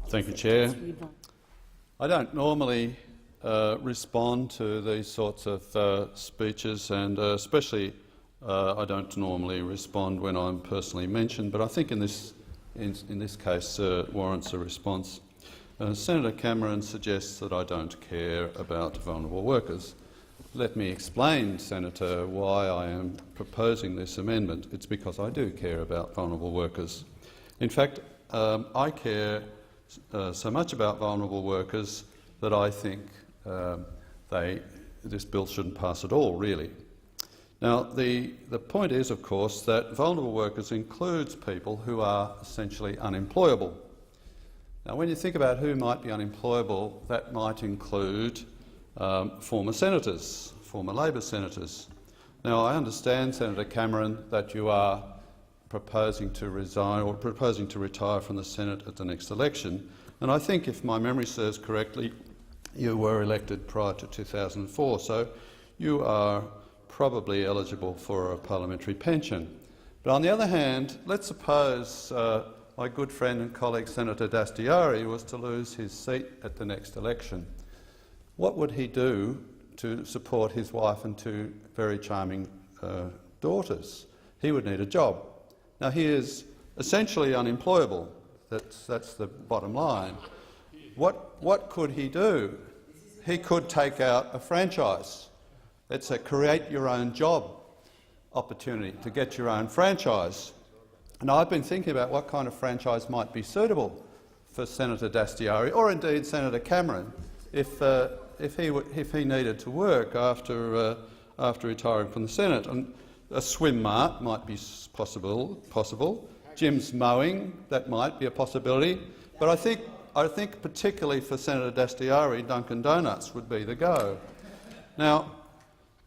Thank you, Chair. I don't normally respond to these sorts of speeches, and especially I don't normally respond when I'm personally mentioned, but I think in this case warrants a response. Senator Cameron suggests that I don't care about vulnerable workers. Let me explain, Senator, why I am proposing this amendment. It's because I do care about vulnerable workers. In fact, I care so much about vulnerable workers that I think this bill shouldn't pass at all, really. Now, the point is, of course, that vulnerable workers includes people who are essentially unemployable. Now, when you think about who might be unemployable, that might include former senators, former Labor senators. Now, I understand, Senator Cameron, that you are proposing to resign or proposing to retire from the Senate at the next election, and I think, if my memory serves correctly, you were elected prior to 2004, so you are probably eligible for a parliamentary pension. But on the other hand, let's suppose my good friend and colleague Senator Dastyari was to lose his seat at the next election. What would he do to support his wife and two very charming daughters? He would need a job. Now, he is essentially unemployable. That's the bottom line. What could he do? He could take out a franchise. It's a create your own job opportunity to get your own franchise. And I've been thinking about what kind of franchise might be suitable for Senator Dastyari, or indeed Senator Cameron, if he needed to work after retiring from the Senate. And a swim mart might be possible. Jim's mowing, that might be a possibility. But I think particularly for Senator Dastyari, Dunkin' Donuts would be the go. Now,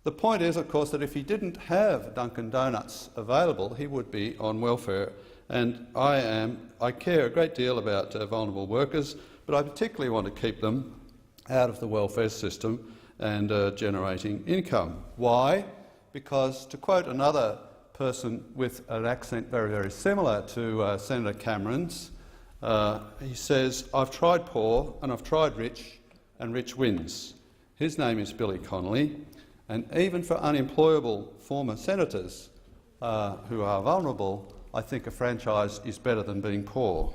the point is, of course, that if he didn't have Dunkin' Donuts available, he would be on welfare. And I care a great deal about vulnerable workers, but I particularly want to keep them out of the welfare system and generating income. Why? Because, to quote another person with an accent very, very similar to Senator Cameron's, he says, "I've tried poor and I've tried rich, and rich wins." His name is Billy Connolly, and even for unemployable former senators who are vulnerable, I think a franchise is better than being poor.